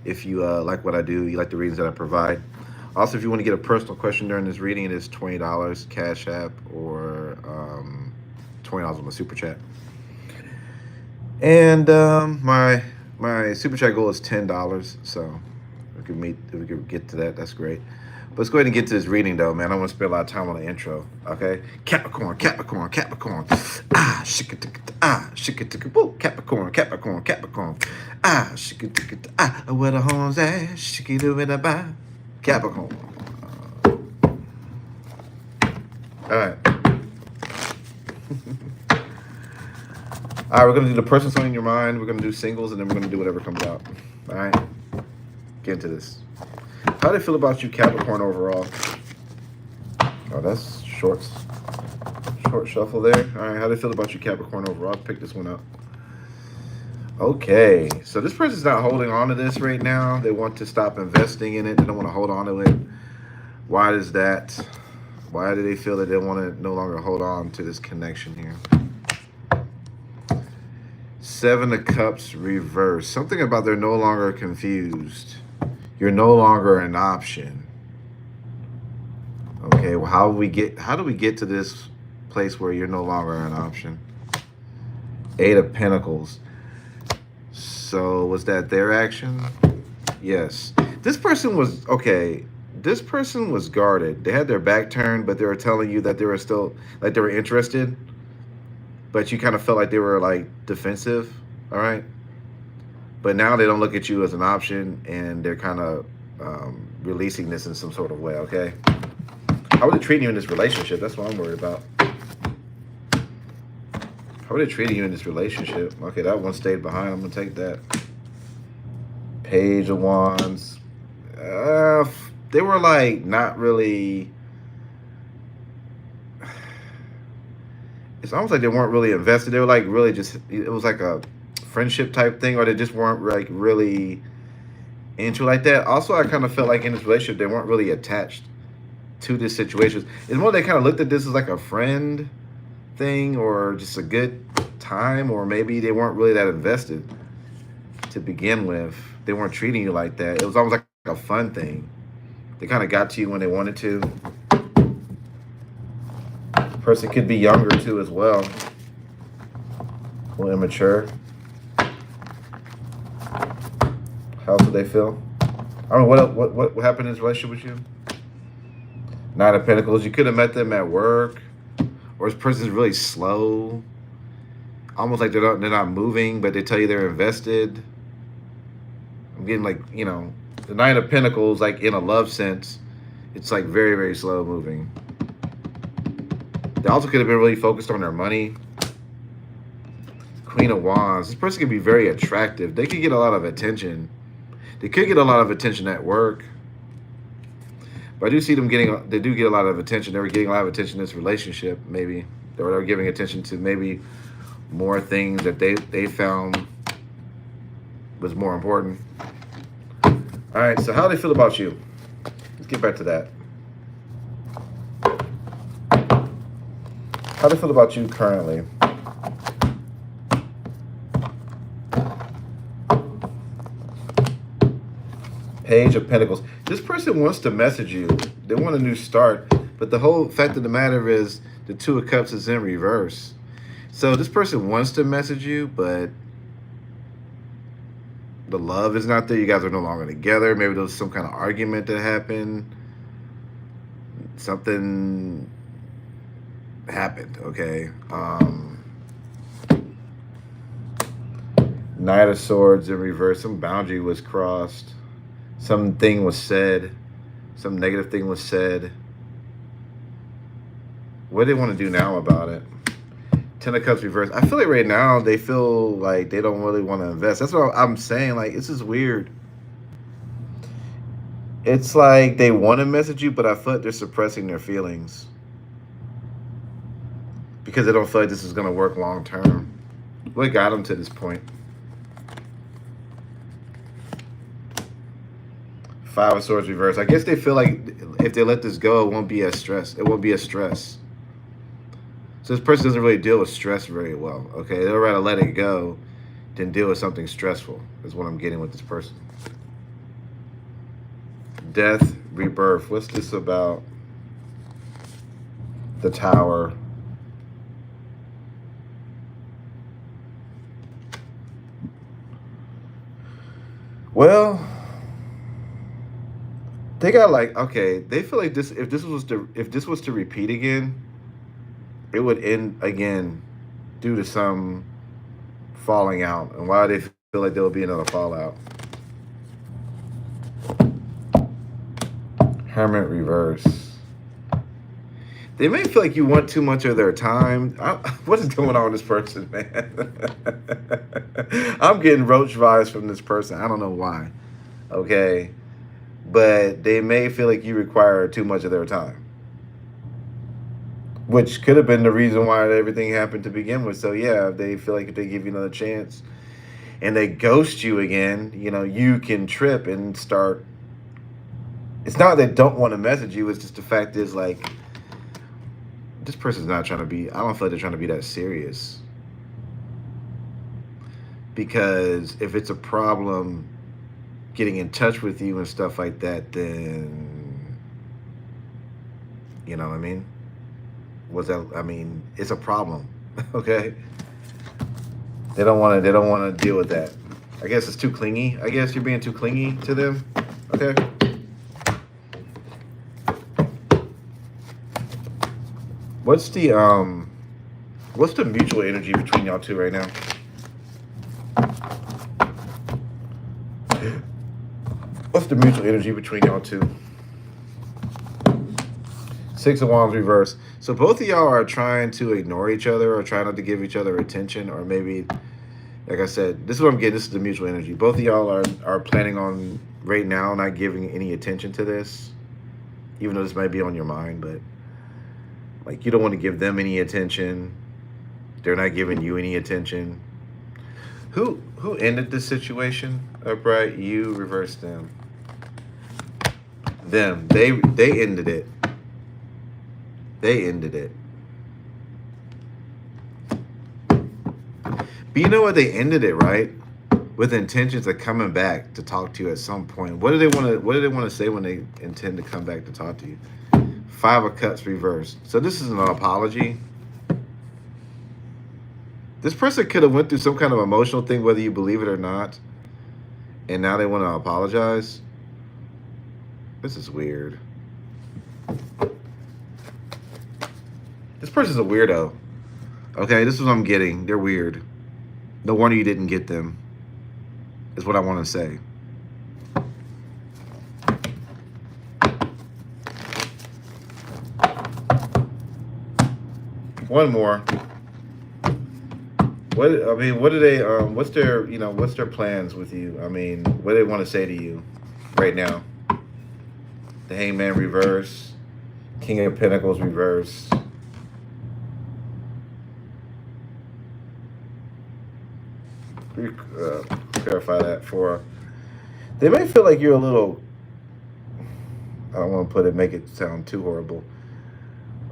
If you like what I do, you like the readings that I provide. Also, if you want to get a personal question during this reading, it is $20 Cash App or $20 on the super chat. And my super chat goal is $10. So if we could get to that, that's great. But let's go ahead and get to this reading, though, man. I want to spend a lot of time on the intro, okay? Capricorn, Capricorn, Capricorn. Ah, shika woo. Capricorn, Capricorn, Capricorn. Ah, shika where the horns at? Shiki do it about Capricorn. All right. All right, we're going to do the person's on your mind. We're going to do singles, and then we're going to do whatever comes out. All right? Get into this. How do they feel about you, Capricorn, overall? Oh, that's short shuffle there. All right, how do they feel about you, Capricorn, overall? I'll pick this one up. Okay, so this person's not holding on to this right now. They want to stop investing in it. They don't want to hold on to it. Why is that? Why do they feel that they want to no longer hold on to this connection here? Seven of Cups reverse. Something about they're no longer confused. You're no longer an option. Okay, well, how do we get to this place where you're no longer an option? Eight of Pentacles. So was that their action? Yes. This person was okay. This person was guarded. They had their back turned, but they were telling you that they were still like they were interested. But you kind of felt like they were like defensive. All right. But now they don't look at you as an option, and they're kind of releasing this in some sort of way, okay? How are they treating you in this relationship? That's what I'm worried about. How are they treating you in this relationship? Okay, that one stayed behind. I'm going to take that. Page of Wands. They were like not really... It's almost like they weren't really invested. They were like really just... It was like a friendship type thing, or they just weren't like really into like that. Also, I kind of felt like in this relationship they weren't really attached to this situation. It's more they kind of looked at this as like a friend thing or just a good time, or maybe they weren't really that invested to begin with. They weren't treating you like that. It was almost like a fun thing. They kind of got to you when they wanted to. The person could be younger too as well. A little immature. How do they feel? I don't know, what happened in this relationship with you? Nine of Pentacles. You could have met them at work, or this person's really slow, almost like they're not moving, but they tell you they're invested. I'm getting like, you know, the Nine of Pentacles, like in a love sense, it's like very, very slow moving. They also could have been really focused on their money. Queen of Wands. This person can be very attractive. They could get a lot of attention. They could get a lot of attention at work. But I do see them they do get a lot of attention. They were getting a lot of attention in this relationship, maybe. They were giving attention to maybe more things that they found was more important. All right, so how do they feel about you? Let's get back to that. How do they feel about you currently? Page of Pentacles. This person wants to message you. They want a new start. But the whole fact of the matter is the Two of Cups is in reverse. So this person wants to message you, but the love is not there. You guys are no longer together. Maybe there was some kind of argument that happened. Something happened, okay? Knight of Swords in reverse. Some boundary was crossed. Something was said. Some negative thing was said. What do they want to do now about it? Ten of Cups reverse. I feel like right now they feel like they don't really want to invest. That's what I'm saying. Like, this is weird. It's like they want to message you, but I feel like they're suppressing their feelings because they don't feel like this is going to work long term. What got them to this point? Five of Swords reverse. I guess they feel like if they let this go, it won't be as stress. It won't be as stress. So this person doesn't really deal with stress very well. Okay, they'll rather let it go than deal with something stressful. Is what I'm getting with this person. Death, rebirth. What's this about? The Tower. Well, they got like, okay, they feel like this, if this was to repeat again, it would end again due to some falling out. And why they feel like there will be another fallout? Hermit reverse. They may feel like you want too much of their time. What is going on with this person, man? I'm getting roach vibes from this person. I don't know why. Okay. But they may feel like you require too much of their time. Which could have been the reason why everything happened to begin with. So yeah, if they feel like if they give you another chance and they ghost you again, you know, you can trip and start. It's not that they don't want to message you. It's just the fact is, like, this person's not trying to be, I don't feel like they're trying to be that serious. Because if it's a problem getting in touch with you and stuff like that, then, you know what I mean? It's a problem. Okay? They don't want to deal with that. I guess it's too clingy. I guess you're being too clingy to them. Okay? What's the mutual energy between y'all two right now? What's the mutual energy between y'all two? Six of Wands reverse. So both of y'all are trying to ignore each other or trying not to give each other attention, or maybe, like I said, this is what I'm getting. This is the mutual energy. Both of y'all are planning on right now not giving any attention to this, even though this might be on your mind, but like, you don't want to give them any attention. They're not giving you any attention. Who ended this situation? Upright, you, reverse them. Them. They ended it. They ended it. But you know what? They ended it, right? With intentions of coming back to talk to you at some point. What do they want to say when they intend to come back to talk to you? Five of Cups reversed. So this is an apology. This person could have went through some kind of emotional thing, whether you believe it or not. And now they want to apologize. This is weird. This person's a weirdo. Okay, this is what I'm getting. They're weird. No wonder you didn't get them, is what I want to say. One more. What do they? What's their plans with you? I mean, what do they want to say to you right now? The Hangman reverse, King of Pentacles reverse. Clarify that for. They may feel like you're a little. I don't want to make it sound too horrible.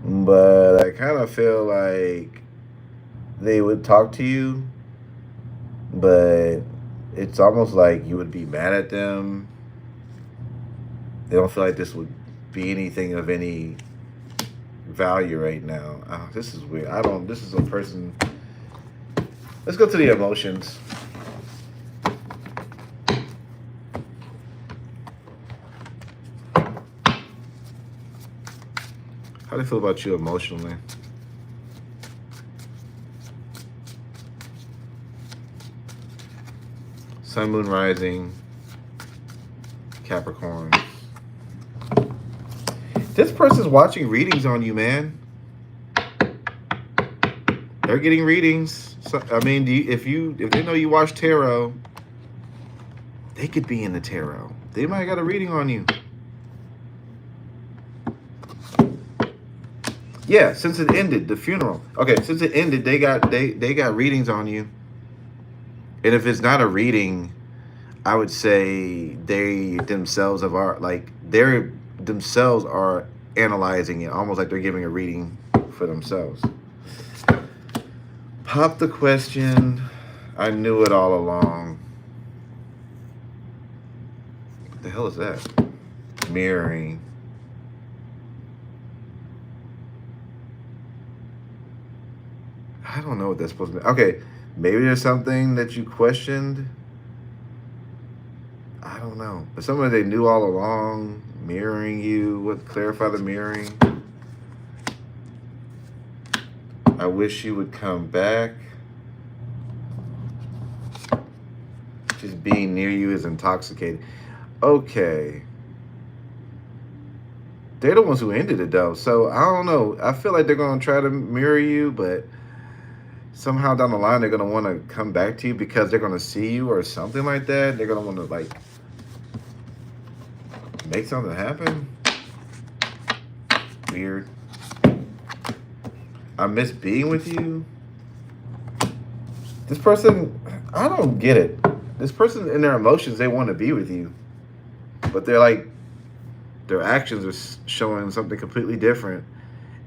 But I kind of feel like they would talk to you, but it's almost like you would be mad at them. They don't feel like this would be anything of any value right now. Oh, this is weird. This is a person. Let's go to the emotions. How do they feel about you emotionally? Sun, Moon, Rising, Capricorn. This person's watching readings on you, man. They're getting readings. So, I mean, if they know you watch tarot, they could be in the tarot. They might have got a reading on you. Yeah, since it ended, the funeral. Okay, since it ended, they got readings on you. And if it's not a reading, I would say they themselves are analyzing it, almost like they're giving a reading for themselves. Pop the question. I knew it all along. What the hell is that? mirroring. I don't know what that's supposed to be. Okay, maybe there's something that you questioned. I don't know. But somebody they knew all along, mirroring you. What, clarify the mirroring. I wish you would come back. Just being near you is intoxicating. Okay. They're the ones who ended it, though. So, I don't know. I feel like they're going to try to mirror you, but somehow down the line, they're going to want to come back to you because they're going to see you or something like that. They're going to want to, like, make something happen. Weird. I miss being with you. This person, I don't get it. This person in their emotions, they want to be with you. But they're like, their actions are showing something completely different.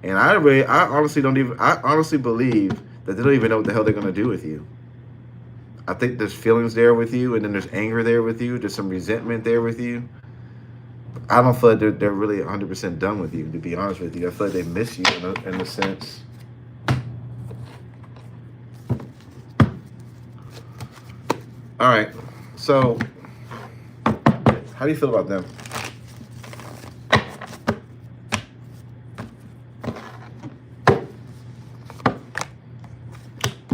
And I honestly believe that they don't even know what the hell they're going to do with you. I think there's feelings there with you, and then there's anger there with you. There's some resentment there with you. I don't feel like they're really 100% done with you, to be honest with you. I feel like they miss you in a sense. All right, so how do you feel about them?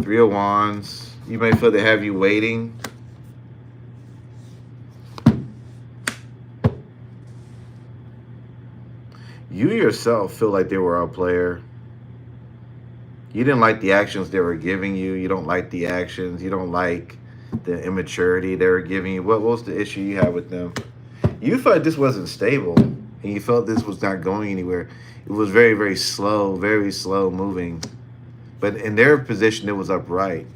Three of Wands. You may feel they have you waiting. You yourself feel like they were a player. You didn't like the actions they were giving you. You don't like the actions. You don't like the immaturity they were giving you. What was the issue you had with them? You felt this wasn't stable, and you felt this was not going anywhere. It was very, very slow moving. But in their position, it was upright.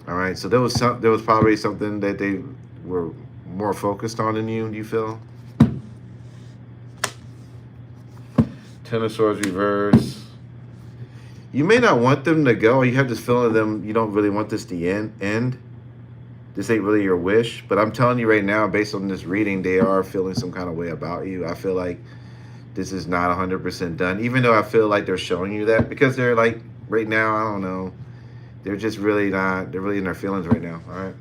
All right, so there was probably something that they were more focused on than you. Do you feel? Ten of Swords reverse. You may not want them to go. You have this feeling of them. You don't really want this to end. This ain't really your wish. But I'm telling you right now, based on this reading, they are feeling some kind of way about you. I feel like this is not 100% done. Even though I feel like they're showing you that. Because they're like, right now, I don't know. They're just really not. They're really in their feelings right now. All right.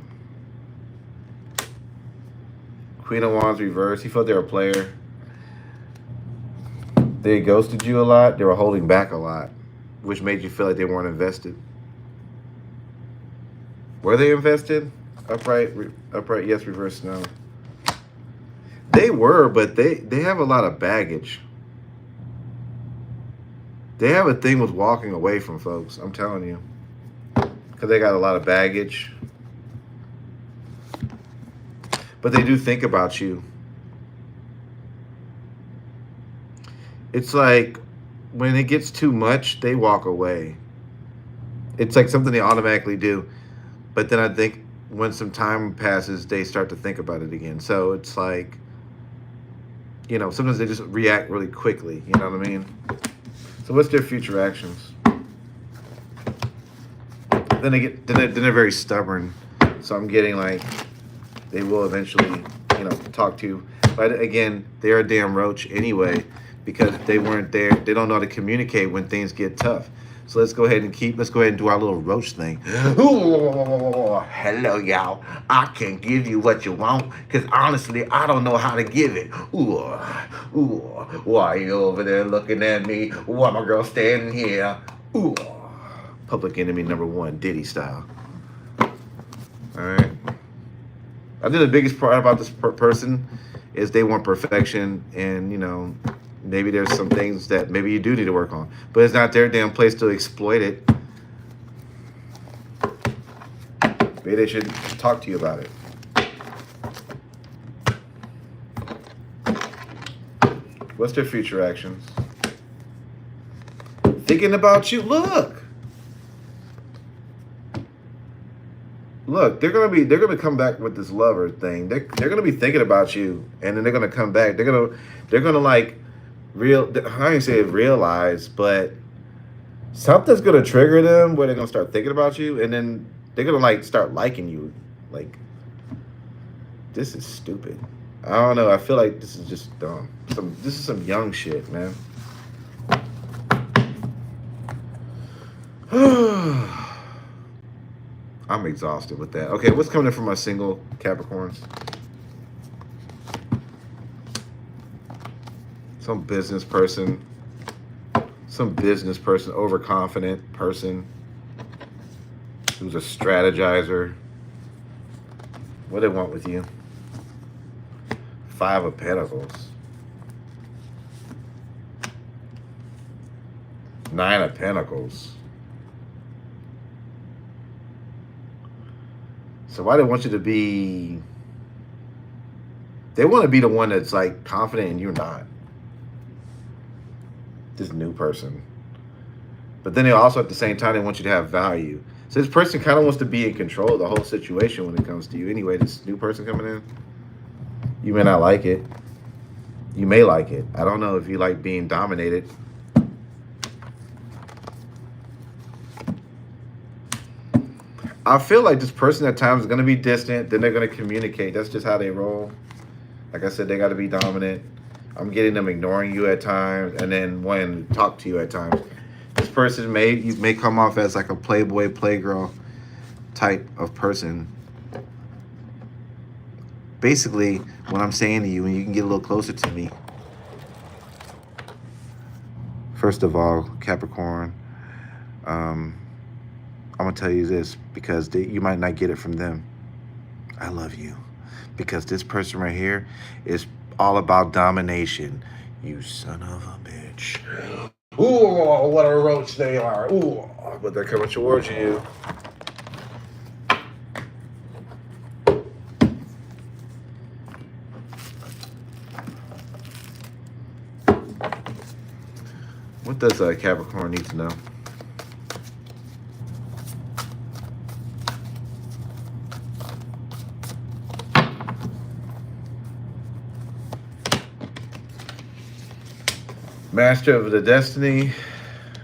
Queen of Wands reverse. He felt they were a player. They ghosted you a lot. They were holding back a lot, which made you feel like they weren't invested. Were they invested? Upright, yes, reverse, no. They were, but they have a lot of baggage. They have a thing with walking away from folks, I'm telling you. Because they got a lot of baggage. But they do think about you. It's like when it gets too much, they walk away. It's like something they automatically do. But then I think when some time passes, they start to think about it again. So it's like, you know, sometimes they just react really quickly. You know what I mean? So what's their future actions? Then they're very stubborn. So I'm getting like they will eventually, you know, talk to you. But again, they're a damn roach anyway because they weren't there. They don't know how to communicate when things get tough. So let's go ahead and do our little roach thing. Ooh, hello, y'all. I can't give you what you want because honestly, I don't know how to give it. Ooh, why are you over there looking at me? Why my girl standing here? Ooh, Public Enemy #1, Diddy style. All right. I think the biggest part about this person is they want perfection, and you know, maybe there's some things that maybe you do need to work on, but it's not their damn place to exploit it. Maybe they should talk to you about it. What's their future actions? Thinking about you. Look, they're gonna come back with this lover thing. They're gonna be thinking about you, and then they're gonna come back. They're gonna like I ain't say realize, but something's gonna trigger them where they're gonna start thinking about you, and then they're gonna like start liking you. Like, this is stupid. I don't know. I feel like this is just dumb. This is some young shit, man. I'm exhausted with that. Okay, what's coming in from my single Capricorns? Some business person, overconfident person who's a strategizer. What do they want with you? 5 of Pentacles. 9 of Pentacles. So why they want you to be... They want to be the one that's like confident and you're not. This new person. But then they also at the same time they want you to have value. So this person kind of wants to be in control of the whole situation when it comes to you. Anyway, this new person coming in, you may not like it. You may like it. I don't know if you like being dominated. I feel like this person at times is going to be distant. Then they're going to communicate. That's just how they roll. Like I said, they got to be dominant. I'm getting them ignoring you at times and then wanting to talk to you at times. This person may come off as like a playboy, playgirl type of person. Basically, what I'm saying to you, and you can get a little closer to me. First of all, Capricorn, I'm going to tell you this because you might not get it from them. I love you. Because this person right here is all about domination. You son of a bitch. Ooh, what a roach they are. Ooh, but they're coming towards you. What does Capricorn need to know? Master of the Destiny.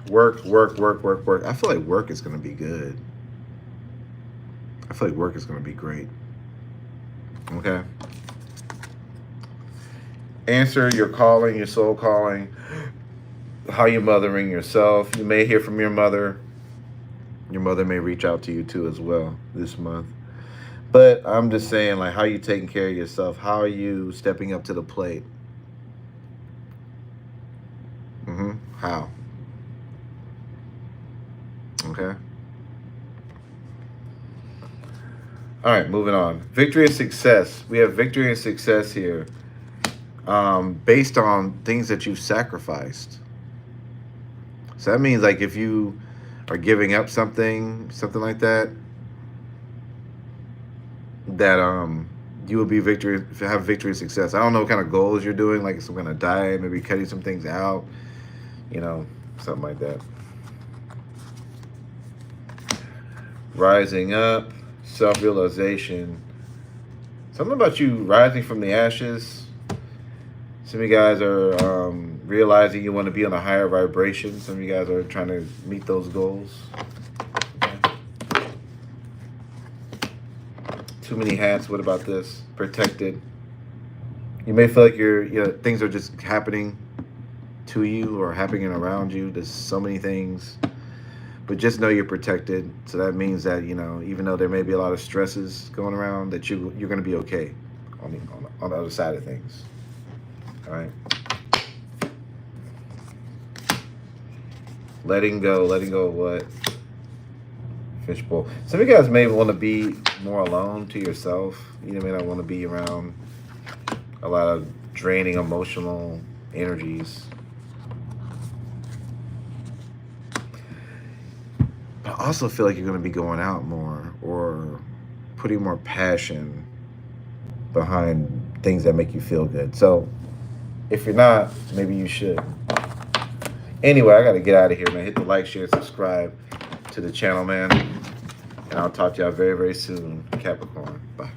Work. I feel like work is going to be good. I feel like work is going to be great. Okay. Answer your calling, your soul calling. How you're mothering yourself. You may hear from your mother. Your mother may reach out to you too as well this month. But I'm just saying, like, how are you taking care of yourself? How are you stepping up to the plate? How? Okay. All right, moving on. Victory and success. We have victory and success here based on things that you've sacrificed. So that means like if you are giving up something like that, you will be have victory and success. I don't know what kind of goals you're doing, like some kind of diet, maybe cutting some things out, you know, something like that. Rising up, self-realization. Something about you rising from the ashes. Some of you guys are realizing you want to be on a higher vibration. Some of you guys are trying to meet those goals. Okay. Too many hats. What about this? Protected. You may feel like things are just happening to you or happening around you. There's so many things. But just know you're protected. So that means that, even though there may be a lot of stresses going around, that you're going to be okay on the other side of things. All right. Letting go of what? Fishbowl. Some of you guys may want to be more alone to yourself. You may not want to be around a lot of draining emotional energies. But I also feel like you're going to be going out more or putting more passion behind things that make you feel good. So if you're not, maybe you should. Anyway, I got to get out of here, man. Hit the like, share, subscribe to the channel, man. And I'll talk to y'all very, very soon. Capricorn. Bye.